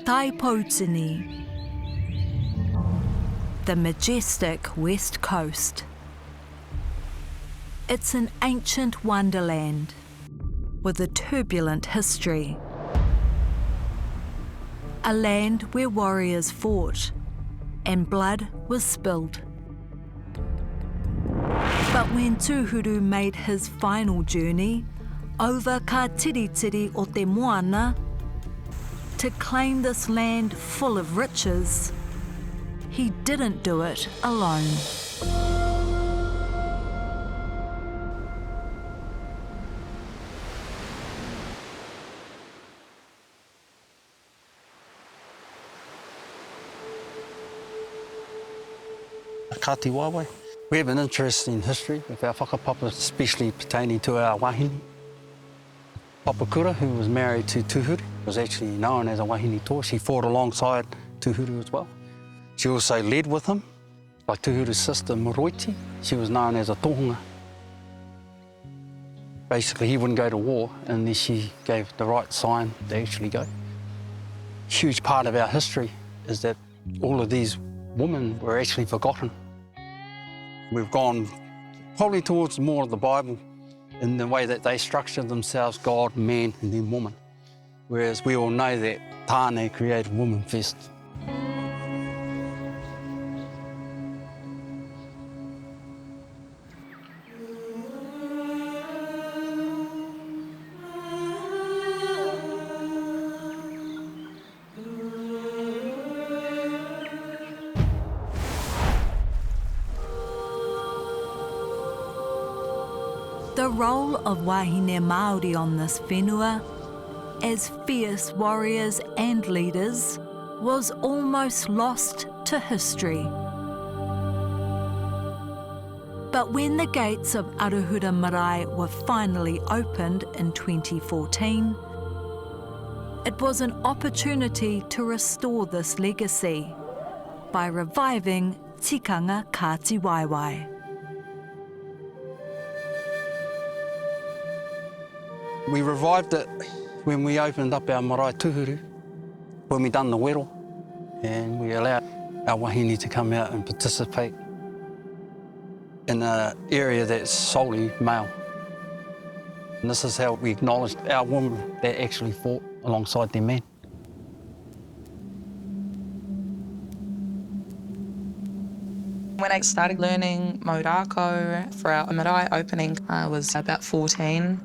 Taipoutini, the majestic West Coast. It's an ancient wonderland with a turbulent history. A land where warriors fought and blood was spilled. But when Tūhuru made his final journey over ka tiritiri o te moana to claim this land full of riches, he didn't do it alone. Kati Wawe. We have an interest in history with our whakapapa, especially pertaining to our wahine. Papakura, who was married to Tūhuru, was actually known as a wahine toa. She fought alongside Tūhuru as well. She also led with him, like Tūhuru's sister Moroiti. She was known as a tohunga. Basically, he wouldn't go to war unless she gave the right sign to actually go. A huge part of our history is that all of these women were actually forgotten. We've gone probably towards more of the Bible in the way that they structured themselves, God, man, and then woman. Whereas we all know that Tāne created woman first. The role of wahine Māori on this whenua, as fierce warriors and leaders, was almost lost to history. But when the gates of Arohura Marae were finally opened in 2014, it was an opportunity to restore this legacy by reviving tikanga Kāti Waiwai. We revived it when we opened up our marae tūhuru, when we done the wero, and we allowed our wahine to come out and participate in an area that's solely male. And this is how we acknowledged our women that actually fought alongside their men. When I started learning maurako for our marae opening, I was about 14.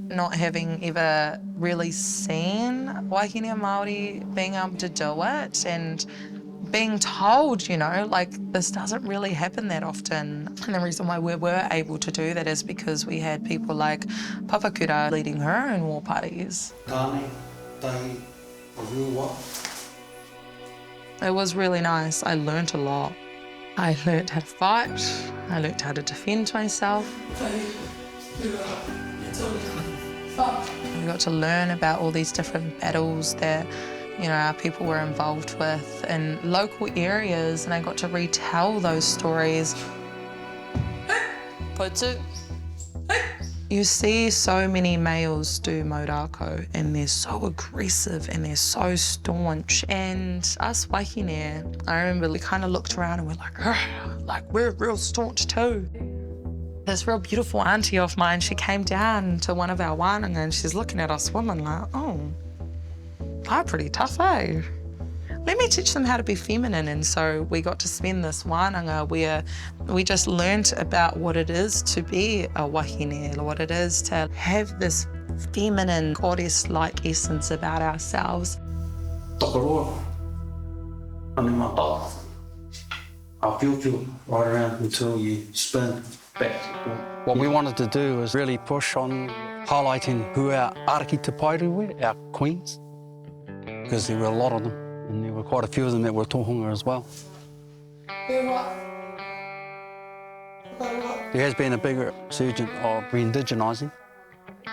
Not having ever really seen wahine Māori being able to do it and being told, you know, like this doesn't really happen that often. And the reason why we were able to do that is because we had people like Papakura leading her own war parties. It was really nice. I learnt a lot. I learnt how to fight. I learnt how to defend myself. We got to learn about all these different battles that, you know, our people were involved with in local areas, and I got to retell those stories. You see so many males do maurako, and they're so aggressive and they're so staunch. And us wahine, I remember we kind of looked around and we're like we're real staunch too. This real beautiful auntie of mine, she came down to one of our wānanga and she's looking at us women like, oh, they're pretty tough, eh? Let me teach them how to be feminine. And so we got to spend this wānanga where we just learnt about what it is to be a wahine, what it is to have this feminine, goddess-like essence about ourselves. Takaroa. I'll feel you right around until you spin back. What we wanted to do was really push on highlighting who our ariki te pairu were, our queens, because there were a lot of them, and there were quite a few of them that were tohunga as well. There has been a bigger resurgence of re-indigenising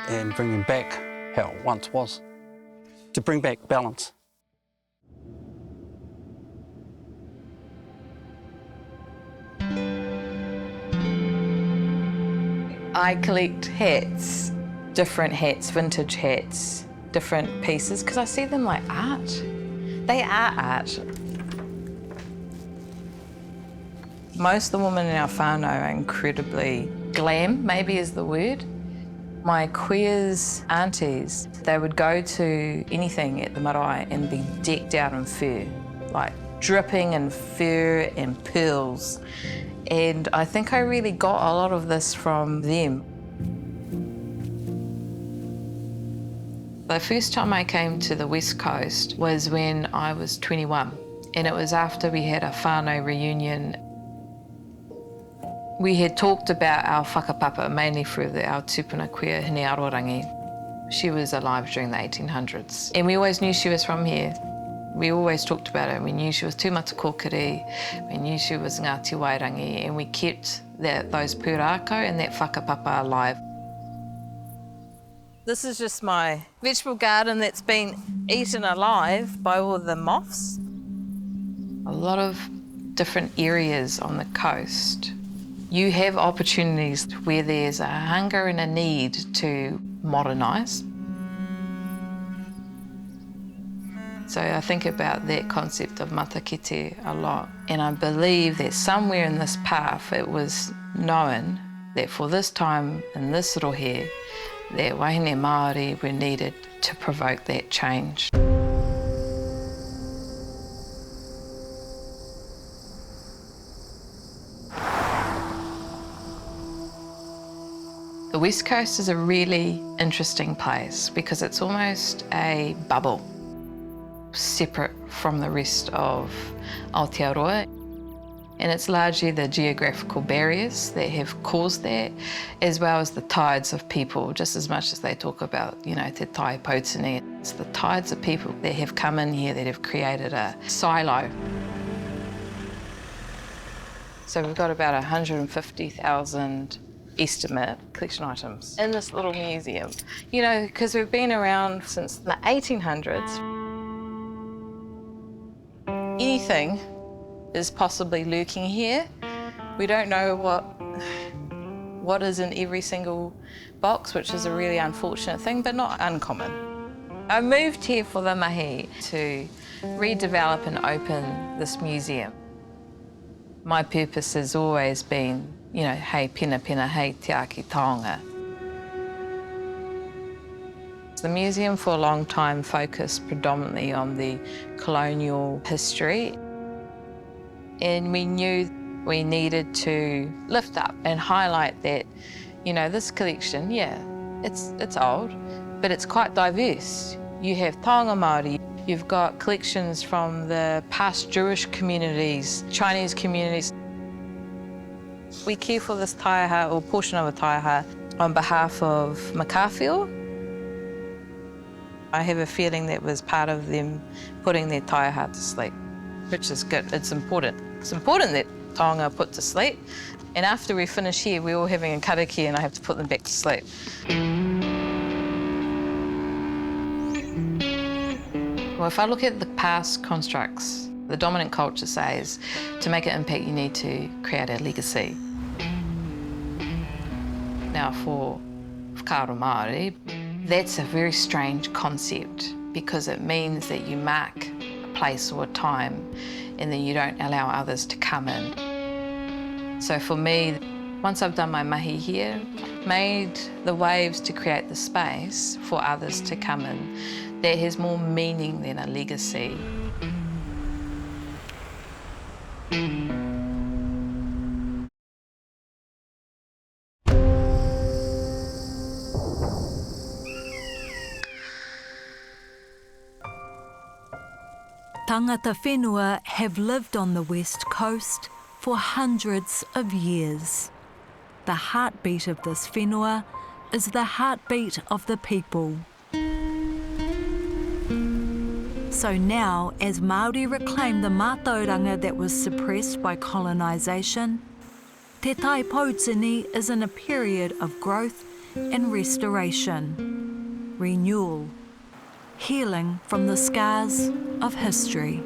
and bringing back how it once was, to bring back balance. I collect hats, different hats, vintage hats, different pieces because I see them like art. They are art. Most of the women in our whānau are incredibly glam, maybe is the word. My queers aunties, they would go to anything at the marae and be decked out in fur, like dripping in fur and pearls. And I think I really got a lot of this from them. The first time I came to the West Coast was when I was 21, and it was after we had a whānau reunion. We had talked about our whakapapa, mainly for our tupuna queer, Hine Arorangi. She was alive during the 1800s, and we always knew she was from here. We always talked about her. We knew she was tūmata kōkiri, we knew she was Ngāti Wairangi, and we kept those pūrākau and that whakapapa alive. This is just my vegetable garden that's been eaten alive by all the moths. A lot of different areas on the coast. You have opportunities where there's a hunger and a need to modernise. So I think about that concept of matakete a lot, and I believe that somewhere in this path it was known that for this time in this rohe, that wahine Māori were needed to provoke that change. The West Coast is a really interesting place because it's almost a bubble, separate from the rest of Aotearoa. And it's largely the geographical barriers that have caused that, as well as the tides of people, just as much as they talk about, you know, te tai pautini. It's the tides of people that have come in here that have created a silo. So we've got about 150,000 estimate collection items in this little museum. You know, because we've been around since the 1800s. Anything is possibly lurking here. We don't know what is in every single box, which is a really unfortunate thing, but not uncommon. I moved here for the mahi to redevelop and open this museum. My purpose has always been, you know, hei pena pena, hei te aki taonga. The museum for a long time focused predominantly on the colonial history, and we knew we needed to lift up and highlight that, you know, this collection, yeah, it's old, but it's quite diverse. You have taonga Māori, you've got collections from the past Jewish communities, Chinese communities. We care for this taiaha, or portion of a taiaha, on behalf of Makawhio. I have a feeling that was part of them putting their taiaha to sleep, which is good. It's important. It's important that taonga are put to sleep. And after we finish here, we're all having a kariki and I have to put them back to sleep. Well, if I look at the past constructs, the dominant culture says to make an impact, you need to create a legacy. Now, for whakaaro Māori, that's a very strange concept because it means that you mark a place or a time and then you don't allow others to come in. So for me, once I've done my mahi here, made the waves to create the space for others to come in, that has more meaning than a legacy. Tangata whenua have lived on the West Coast for hundreds of years. The heartbeat of this whenua is the heartbeat of the people. So now, as Māori reclaim the mātauranga that was suppressed by colonisation, Te Tai Pautini is in a period of growth and restoration, renewal, healing from the scars of history.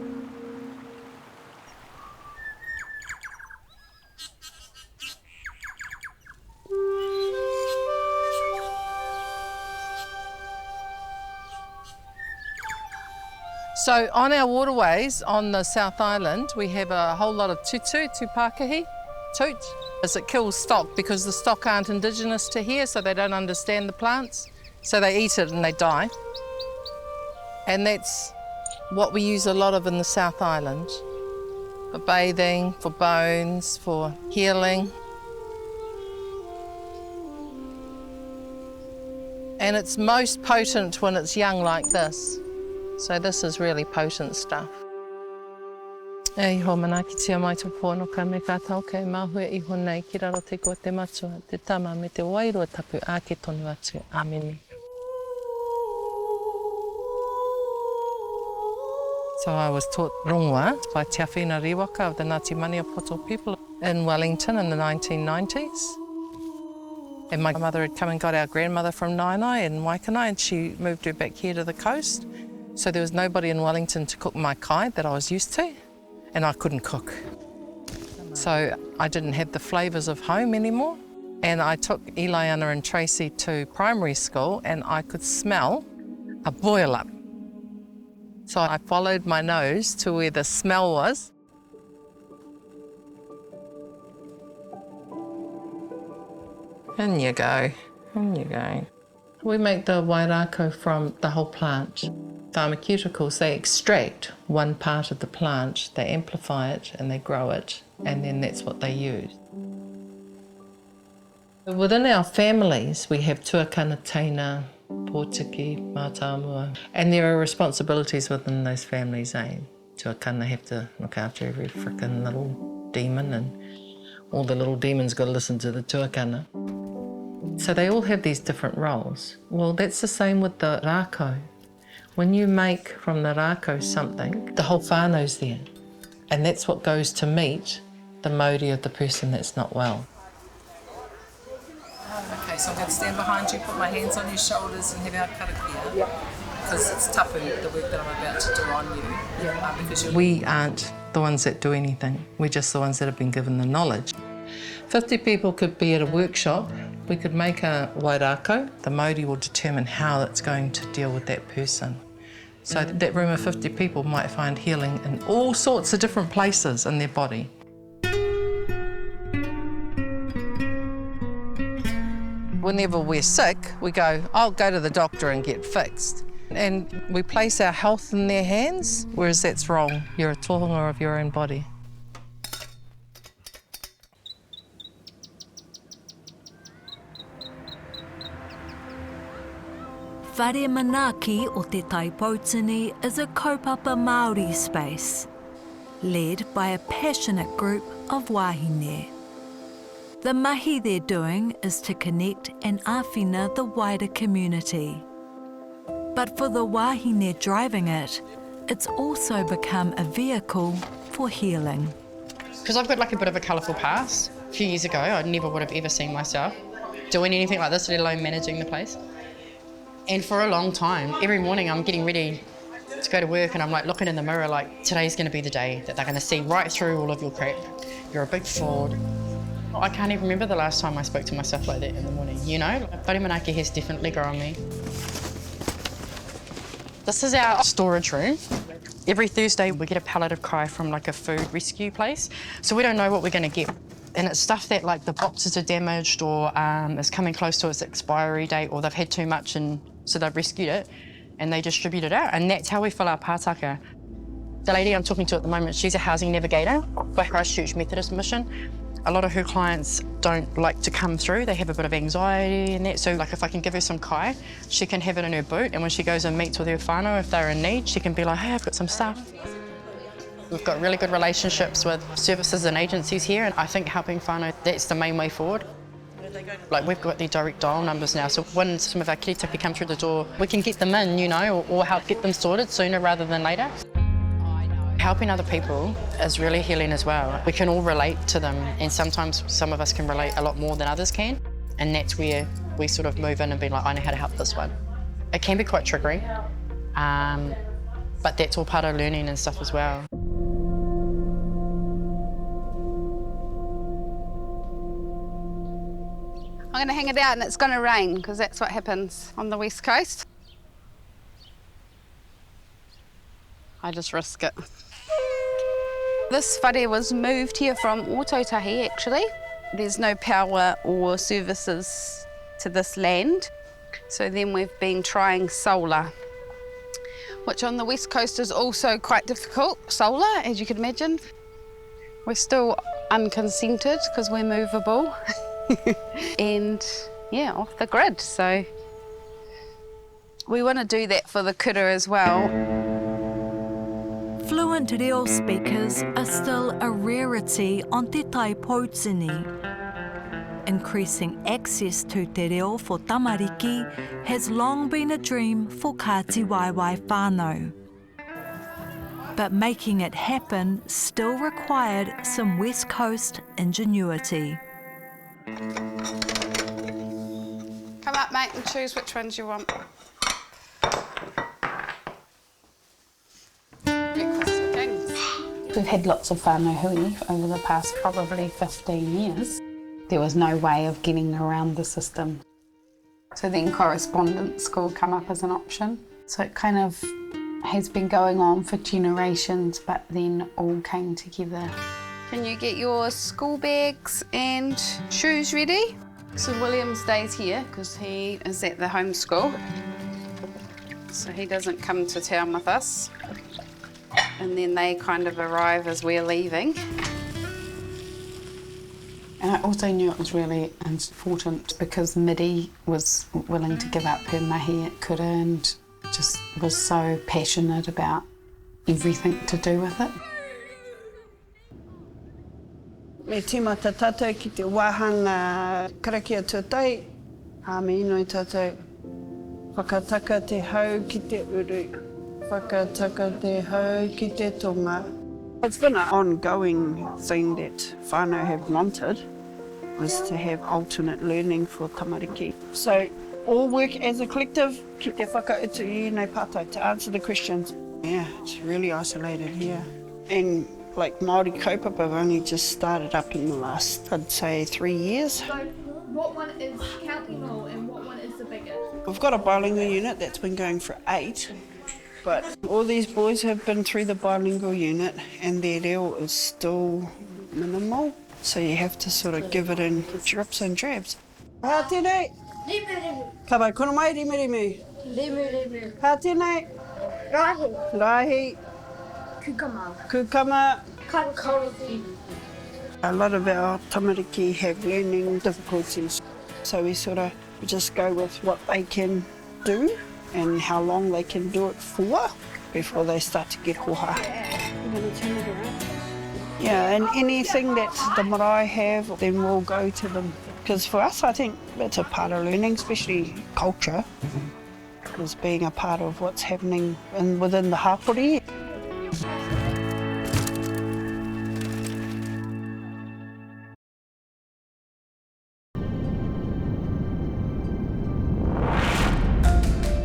So on our waterways on the South Island, we have a whole lot of tutu, tupakahi, toot, as it kills stock because the stock aren't indigenous to here, so they don't understand the plants. So they eat it and they die. And that's what we use a lot of in the South Island, for bathing, for bones, for healing. And it's most potent when it's young like this. So this is really potent stuff. E ho manaki tia mai tō pōno ka me kātau kei mahue I honei ki raro te ko te matua, te tama me te wairua tapu ake tonu atu. Āmeni. So I was taught rongoa by Te Awhina Riwaka of the Ngāti Maniapoto people in Wellington in the 1990s. And my mother had come and got our grandmother from Nainai in Waikanae, and she moved her back here to the coast. So there was nobody in Wellington to cook my kai that I was used to, and I couldn't cook. So I didn't have the flavours of home anymore. And I took Eliana and Tracy to primary school, and I could smell a boil up. So I followed my nose to where the smell was. In you go, in you go. We make the wairako from the whole plant. Pharmaceuticals, they extract one part of the plant, they amplify it and they grow it, and then that's what they use. Within our families, we have tuakana teina, pōtiki, mātāmua, and there are responsibilities within those families, eh? Tuakana have to look after every frickin' little demon, and all the little demons got to listen to the tuakana. So they all have these different roles. Well, that's the same with the rākau. When you make from the rākau something, the whole whānau's there. And that's what goes to meet the mauri of the person that's not well. Okay, so I'm going to stand behind you, put my hands on your shoulders and have our karakia. Yep. Because it's tapu, the work that I'm about to do on you. Yeah. Because we aren't the ones that do anything. We're just the ones that have been given the knowledge. 50 people could be at a workshop. We could make a wairako. The mauri will determine how it's going to deal with that person. So that room of 50 people might find healing in all sorts of different places in their body. Whenever we're sick, we go, I'll go to the doctor and get fixed. And we place our health in their hands, whereas that's wrong. You're a tohunga of your own body. Whare Manaki o Te Taipōtini is a kaupapa Māori space, led by a passionate group of wahine. The mahi they're doing is to connect and āwhina the wider community. But for the wahine driving it, it's also become a vehicle for healing. Because I've got like a bit of a colourful past. A few years ago, I never would have ever seen myself doing anything like this, let alone managing the place. And for a long time, every morning I'm getting ready to go to work and I'm like looking in the mirror like, today's going to be the day that they're going to see right through all of your crap. You're a big fraud. I can't even remember the last time I spoke to myself like that in the morning, you know? Whare Manaki has definitely grown me. This is our storage room. Every Thursday we get a pallet of kai from like a food rescue place. So we don't know what we're going to get. And it's stuff that like the boxes are damaged or is coming close to its expiry date, or they've had too much and so they've rescued it and they distribute it out. And that's how we fill our pātaka. The lady I'm talking to at the moment, she's a housing navigator for Christchurch Methodist Mission. A lot of her clients don't like to come through. They have a bit of anxiety and that. So like if I can give her some kai, she can have it in her boot. And when she goes and meets with her whānau, if they're in need, she can be like, hey, I've got some stuff. We've got really good relationships with services and agencies here, and I think helping whānau, that's the main way forward. Like we've got their direct dial numbers now, so when some of our kiritaki come through the door, we can get them in, you know, or help get them sorted sooner rather than later. Helping other people is really healing as well. We can all relate to them, and sometimes some of us can relate a lot more than others can, and that's where we sort of move in and be like, I know how to help this one. It can be quite triggering, but that's all part of learning and stuff as well. I'm going to hang it out and it's going to rain because that's what happens on the West Coast. I just risk it. This whare was moved here from Ōtautahi, actually. There's no power or services to this land. So then we've been trying solar, which on the west coast is also quite difficult, solar, as you can imagine. We're still unconsented because we're movable and yeah, off the grid. So we want to do that for the kura as well. Fluent reo speakers are still a rarity on Te Taipōtini. Increasing access to te reo for tamariki has long been a dream for Kāti Waiwai whānau. But making it happen still required some West Coast ingenuity. Come up, mate, and choose which ones you want. Breakfast for kings. We've had lots of whānau hui over the past probably 15 years. There was no way of getting around the system. So then correspondence school come up as an option. So it kind of has been going on for generations, but then all came together. Can you get your school bags and shoes ready? So William stays here because he is at the home school. So he doesn't come to town with us. And then they kind of arrive as we're leaving. And I also knew it was really important because Midi was willing to give up her mahi at kura and just was so passionate about everything to do with it. Me tīmata tātou ki te wāhanga karakia tūtai, a me ino i tātou whakataka te hau ki te uru, whakataka te hau ki te tonga. It's been an ongoing thing that whānau have wanted, was to have alternate learning for tamariki. So all work as a collective, ki te whakautu I nei pātai to answer the questions. Yeah, it's really isolated here. And like Māori kaupapa have only just started up in the last, I'd say, 3 years. So what one is county law and what one is the biggest? We've got a bilingual unit that's been going for 8, but all these boys have been through the bilingual unit and their reo is still minimal. So you have to sort of give it in drips and drabs. Hā tēnei? Ka mai kono mai rimu. Hā tēnei? Rahi. Kukama. A lot of our tamariki have learning difficulties. So we sort of just go with what they can do and how long they can do it for before they start to get hoha. We're going to turn it around. Yeah, and anything that the marae have, then we'll go to them. Because for us, I think that's a part of learning, especially culture, is being a part of what's happening within the hapori.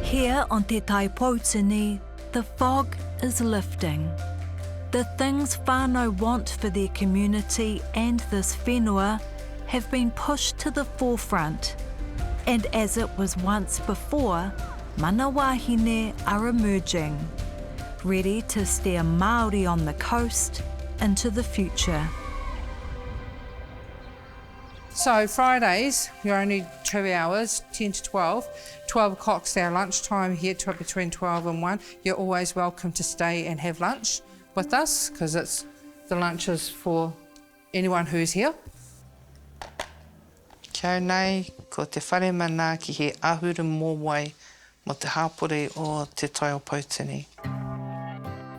Here on Te Taipōtini, the fog is lifting. The things whānau want for their community and this whenua have been pushed to the forefront. And as it was once before, mana wahine are emerging, ready to steer Māori on the coast into the future. So Fridays, you're only 2 hours, 10 to 12. 12 o'clock's our lunchtime here to between 12 and 1. You're always welcome to stay and have lunch with us because it's the lunch is for anyone who's here. Kia nei, ko te whare mana ki he ahuru mōwai mo te hapori o te Taipōtini.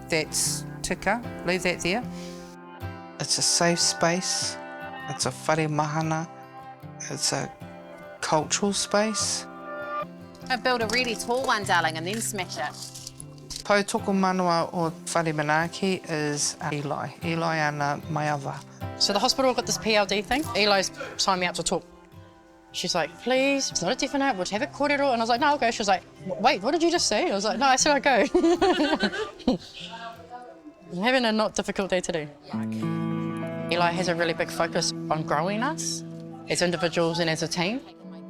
That's tika, leave that there. It's a safe space, it's a whare mahana, it's a cultural space. And build a really tall one, darling, and then smash it. Tautoko manawa o whare manaki is Eli. Eli ana mai awa. So the hospital got this PLD thing. Eli's signed me up to talk. She's like, please, it's not a definite, we'll have a kōrero. And I was like, no, I'll go. She was like, wait, what did you just say? I was like, no, I said I'd go. I'm having a not difficult day today. Eli has a really big focus on growing us as individuals and as a team.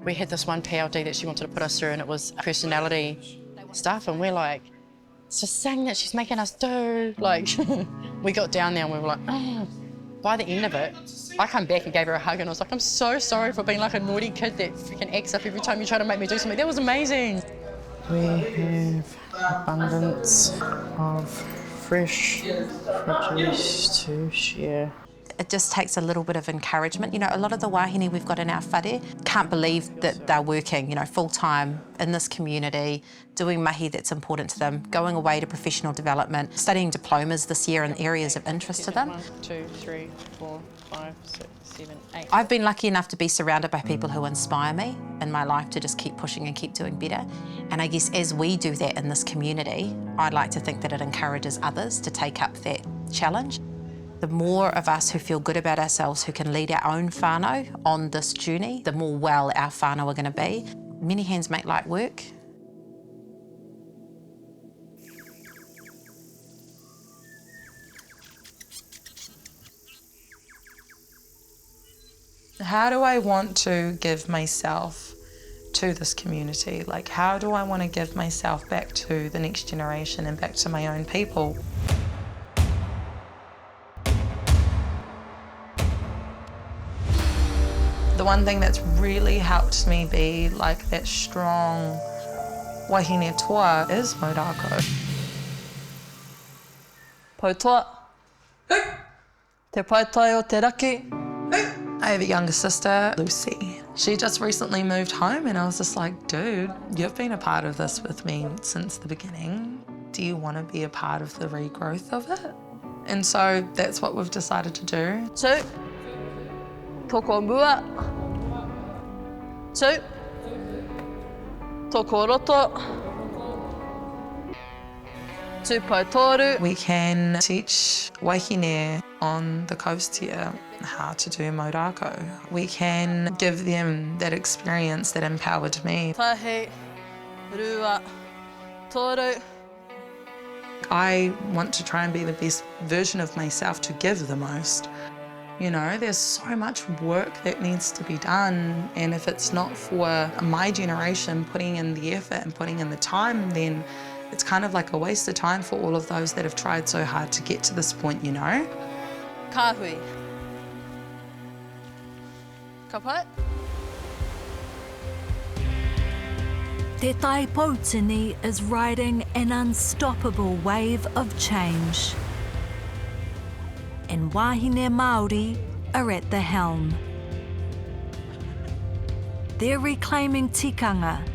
We had this one PLD that she wanted to put us through and it was personality stuff and we're like, It's just thing that she's making us do. Like, we got down there and we were like, oh. By the end of it, I come back and gave her a hug and I was like, I'm so sorry for being like a naughty kid that freaking acts up every time you try to make me do something. That was amazing. We have abundance of fresh produce to share. It just takes a little bit of encouragement. You know, a lot of the wahine we've got in our whare can't believe that they're working, you know, full-time in this community, doing mahi that's important to them, going away to professional development, studying diplomas this year in areas of interest to them. 1, 2, 3, 4, 5, 6, 7, 8. I've been lucky enough to be surrounded by people who inspire me in my life to just keep pushing and keep doing better. And I guess as we do that in this community, I'd like to think that it encourages others to take up that challenge. The more of us who feel good about ourselves, who can lead our own whānau on this journey, the more well our whānau are going to be. Many hands make light work. How do I want to give myself to this community? Like, how do I want to give myself back to the next generation and back to my own people? The one thing that's really helped me be like that strong wahine toa is maurako. Pautoa. Te paitai o te raki. I have a younger sister, Lucy. She just recently moved home and I was just like, dude, you've been a part of this with me since the beginning. Do you want to be a part of the regrowth of it? And so that's what we've decided to do. 2. Toko mua. 2. Toko roto. 2 paitoru. We can teach wahine on the coast here how to do maurako. We can give them that experience that empowered me. Tahi, rua, toru. I want to try and be the best version of myself to give the most. You know, there's so much work that needs to be done, and if it's not for my generation putting in the effort and putting in the time, then it's kind of like a waste of time for all of those that have tried so hard to get to this point, you know? Kahui. Ka pai? Te Tai Pautini is riding an unstoppable wave of change. And wahine Māori are at the helm. They're reclaiming tikanga,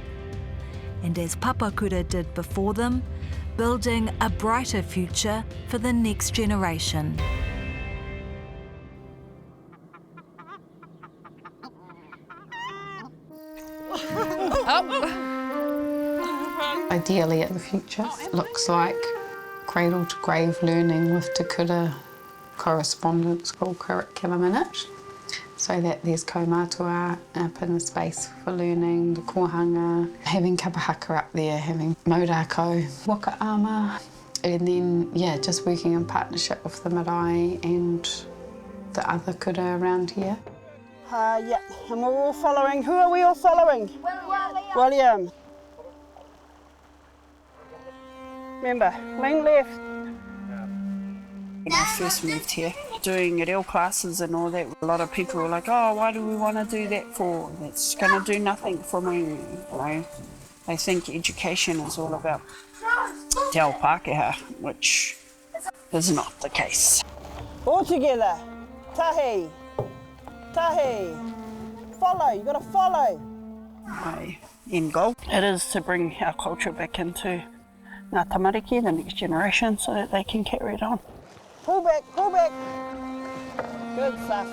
and as Papakura did before them, building a brighter future for the next generation. Ideally at the future, it looks like cradle to grave learning with Te Kura correspondence school curriculum in it, so that there's kaumātua up in the space for learning, the kohanga, having kapahaka up there, having maurako, waka ama, and then, yeah, just working in partnership with the marae and the other kura around here. Yeah, and we're all following. Who are we all following? William. Remember, lean left. When I first moved here, doing reo classes and all that, a lot of people were like, oh, why do we want to do that for? That's going to do nothing for me. You know, they think education is all about te ao Pākehā, which is not the case. All together, tahi, tahi, follow, you got to follow. My end goal, it is to bring our culture back into ngā tamariki, the next generation, so that they can carry it on. Pull back, pull back. Good stuff.